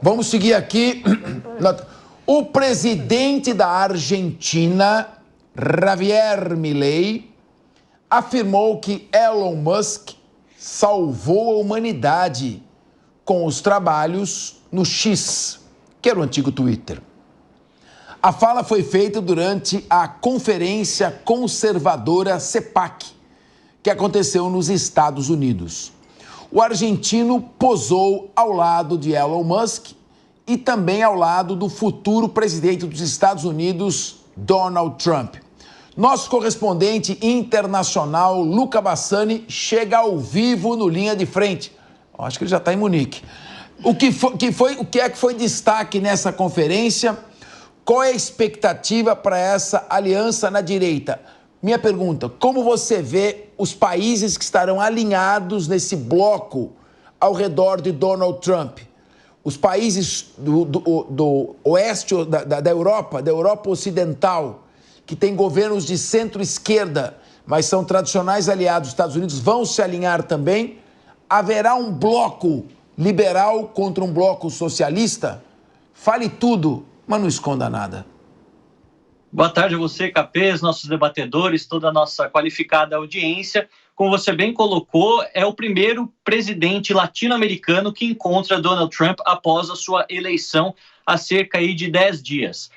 Vamos seguir aqui. O presidente da Argentina, Javier Milei, afirmou que Elon Musk salvou a humanidade com os trabalhos no X, que era o antigo Twitter. A fala foi feita durante a Conferência Conservadora CEPAC, que aconteceu nos Estados Unidos. O argentino posou ao lado de Elon Musk e também ao lado do futuro presidente dos Estados Unidos, Donald Trump. Nosso correspondente internacional, Luca Bassani, chega ao vivo no Linha de Frente. Acho que ele já está em Munique. O que é que foi destaque nessa conferência? Qual é a expectativa para essa aliança na direita? Minha pergunta, como você vê os países que estarão alinhados nesse bloco ao redor de Donald Trump? Os países do oeste da Europa Ocidental, que têm governos de centro-esquerda, mas são tradicionais aliados dos Estados Unidos, vão se alinhar também? Haverá um bloco liberal contra um bloco socialista? Fale tudo, mas não esconda nada. Boa tarde a você, Capês, nossos debatedores, toda a nossa qualificada audiência. Como você bem colocou, é o primeiro presidente latino-americano que encontra Donald Trump após a sua eleição há cerca aí de 10 dias.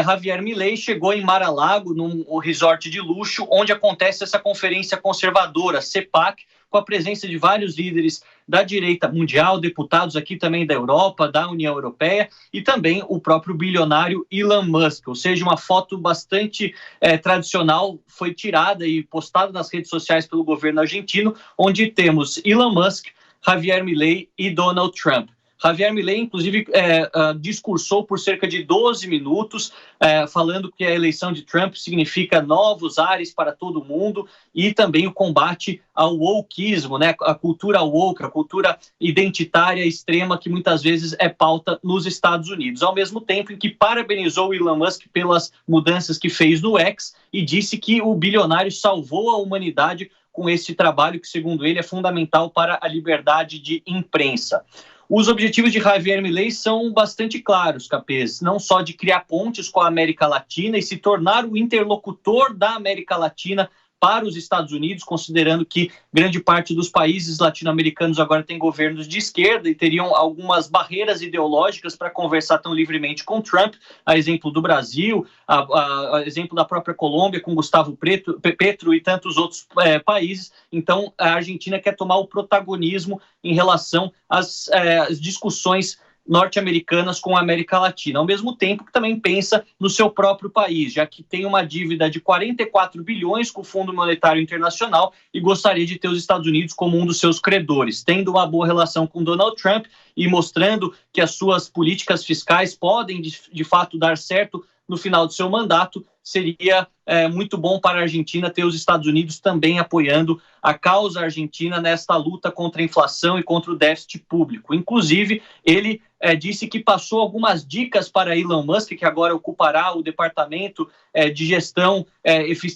Javier Milei chegou em Mar-a-Lago, num resort de luxo, onde acontece essa conferência conservadora, CEPAC, com a presença de vários líderes da direita mundial, deputados aqui também da Europa, da União Europeia, e também o próprio bilionário Elon Musk. Ou seja, uma foto bastante tradicional foi tirada e postada nas redes sociais pelo governo argentino, onde temos Elon Musk, Javier Milei e Donald Trump. Javier Milei, inclusive, discursou por cerca de 12 minutos, falando que a eleição de Trump significa novos ares para todo mundo e também o combate ao wokeismo, né? A cultura woke, a cultura identitária extrema que muitas vezes é pauta nos Estados Unidos. Ao mesmo tempo em que parabenizou o Elon Musk pelas mudanças que fez no X e disse que o bilionário salvou a humanidade com esse trabalho que, segundo ele, é fundamental para a liberdade de imprensa. Os objetivos de Javier Milei são bastante claros, Capês, não só de criar pontes com a América Latina e se tornar o interlocutor da América Latina para os Estados Unidos, considerando que grande parte dos países latino-americanos agora tem governos de esquerda e teriam algumas barreiras ideológicas para conversar tão livremente com Trump, a exemplo do Brasil, a exemplo da própria Colômbia com Gustavo Petro e tantos outros países. Então, a Argentina quer tomar o protagonismo em relação às discussões norte-americanas com a América Latina, ao mesmo tempo que também pensa no seu próprio país, já que tem uma dívida de 44 bilhões com o Fundo Monetário Internacional e gostaria de ter os Estados Unidos como um dos seus credores, tendo uma boa relação com Donald Trump e mostrando que as suas políticas fiscais podem, de fato, dar certo no final do seu mandato. Seria muito bom para a Argentina ter os Estados Unidos também apoiando a causa argentina nesta luta contra a inflação e contra o déficit público. Inclusive, ele disse que passou algumas dicas para Elon Musk, que agora ocupará o departamento de gestão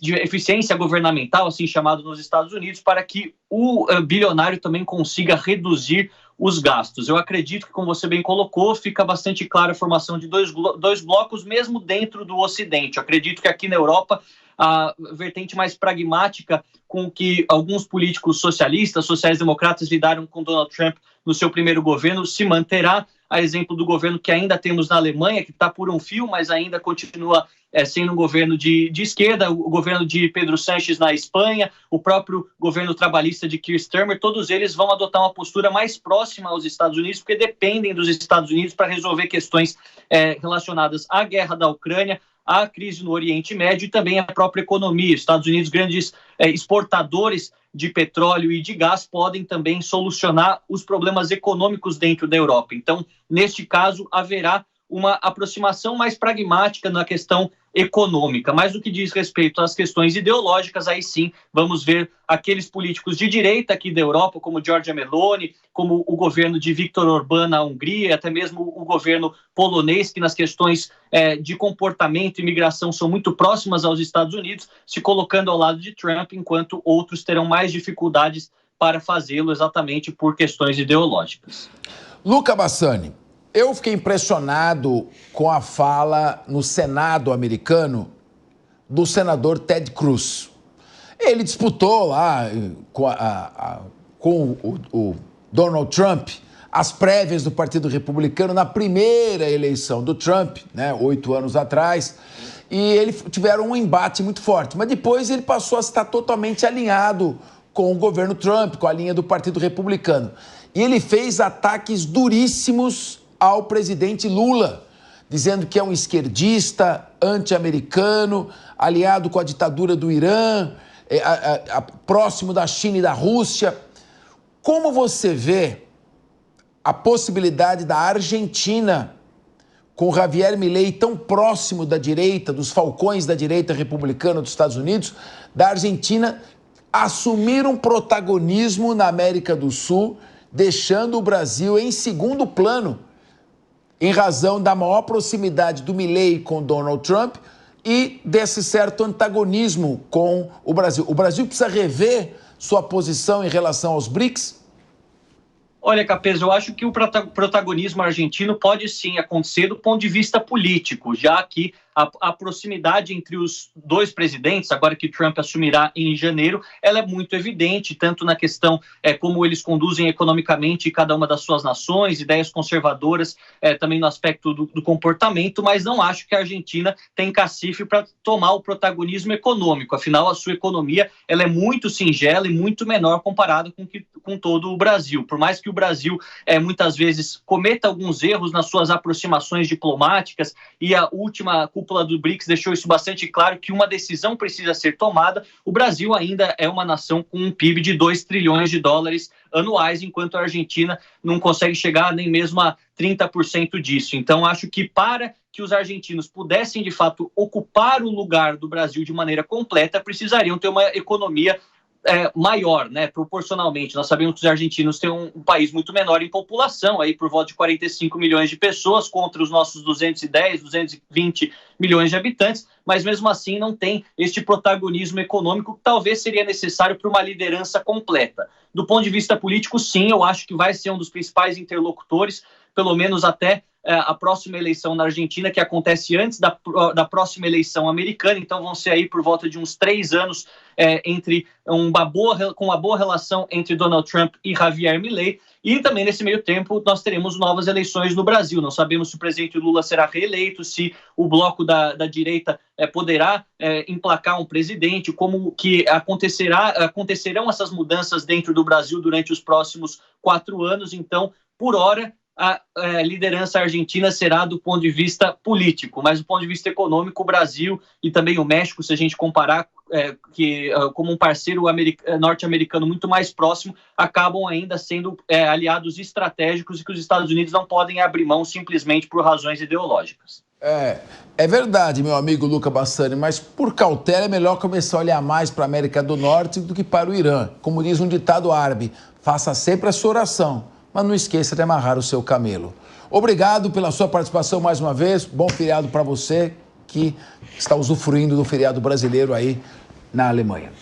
de eficiência governamental, assim chamado nos Estados Unidos, para que o bilionário também consiga reduzir os gastos. Eu acredito que, como você bem colocou, fica bastante clara a formação de dois blocos, mesmo dentro do Ocidente. Eu acredito que aqui na Europa, a vertente mais pragmática com que alguns políticos socialistas, sociais-democratas lidaram com Donald Trump no seu primeiro governo, se manterá, a exemplo do governo que ainda temos na Alemanha, que está por um fio, mas ainda continua sendo um governo de esquerda, o governo de Pedro Sánchez na Espanha, o próprio governo trabalhista de Keir Starmer, todos eles vão adotar uma postura mais próxima aos Estados Unidos, porque dependem dos Estados Unidos para resolver questões relacionadas à guerra da Ucrânia, à crise no Oriente Médio e também à própria economia. Estados Unidos, grandes exportadores de petróleo e de gás, podem também solucionar os problemas econômicos dentro da Europa. Então, neste caso, haverá uma aproximação mais pragmática na questão econômica, mas no que diz respeito às questões ideológicas, aí sim vamos ver aqueles políticos de direita aqui da Europa, como Giorgia Meloni, como o governo de Viktor Orbán na Hungria, até mesmo o governo polonês, que nas questões de comportamento e migração são muito próximas aos Estados Unidos, se colocando ao lado de Trump, enquanto outros terão mais dificuldades para fazê-lo exatamente por questões ideológicas. Luca Bassani, Eu fiquei impressionado com a fala no Senado americano do senador Ted Cruz. Ele disputou lá com o Donald Trump as prévias do Partido Republicano na primeira eleição do Trump, né, 8 anos atrás, e eles tiveram um embate muito forte. Mas depois ele passou a estar totalmente alinhado com o governo Trump, com a linha do Partido Republicano. E ele fez ataques duríssimos ao presidente Lula, dizendo que é um esquerdista, anti-americano, aliado com a ditadura do Irã, próximo da China e da Rússia. Como você vê a possibilidade da Argentina, com Javier Milei tão próximo da direita, dos falcões da direita republicana dos Estados Unidos, da Argentina assumir um protagonismo na América do Sul, deixando o Brasil em segundo plano, em razão da maior proximidade do Milei com Donald Trump e desse certo antagonismo com o Brasil. O Brasil precisa rever sua posição em relação aos BRICS? Olha, Capês, eu acho que o protagonismo argentino pode sim acontecer do ponto de vista político, já que a proximidade entre os dois presidentes, agora que Trump assumirá em janeiro, ela é muito evidente, tanto na questão como eles conduzem economicamente cada uma das suas nações, ideias conservadoras, também no aspecto do comportamento, mas não acho que a Argentina tem cacife para tomar o protagonismo econômico. Afinal, a sua economia ela é muito singela e muito menor comparada com todo o Brasil. Por mais que o Brasil muitas vezes cometa alguns erros nas suas aproximações diplomáticas, e a última cúpula do BRICS deixou isso bastante claro, que uma decisão precisa ser tomada, o Brasil ainda é uma nação com um PIB de 2 trilhões de dólares anuais, enquanto a Argentina não consegue chegar nem mesmo a 30% disso. Então, acho que para que os argentinos pudessem, de fato, ocupar o lugar do Brasil de maneira completa, precisariam ter uma economia maior, né, proporcionalmente. Nós sabemos que os argentinos têm um país muito menor em população, aí por volta de 45 milhões de pessoas contra os nossos 210, 220 milhões de habitantes, mas mesmo assim não tem este protagonismo econômico que talvez seria necessário para uma liderança completa. Do ponto de vista político, sim, eu acho que vai ser um dos principais interlocutores, pelo menos até a próxima eleição na Argentina, que acontece antes da próxima eleição americana, então vão ser aí por volta de uns 3 anos com uma boa relação entre Donald Trump e Javier Milei, e também nesse meio tempo nós teremos novas eleições no Brasil. Não sabemos se o presidente Lula será reeleito, se o bloco da direita poderá emplacar um presidente, como que acontecerão essas mudanças dentro do Brasil durante os próximos 4 anos. Então, por hora, a liderança argentina será do ponto de vista político, mas do ponto de vista econômico, o Brasil e também o México, se a gente comparar como um parceiro norte-americano muito mais próximo, acabam ainda sendo aliados estratégicos e que os Estados Unidos não podem abrir mão simplesmente por razões ideológicas. É verdade, meu amigo Luca Bassani, mas por cautela é melhor começar a olhar mais para a América do Norte do que para o Irã. Como diz um ditado árabe, faça sempre a sua oração, mas não esqueça de amarrar o seu camelo. Obrigado pela sua participação mais uma vez. Bom feriado para você que está usufruindo do feriado brasileiro aí na Alemanha.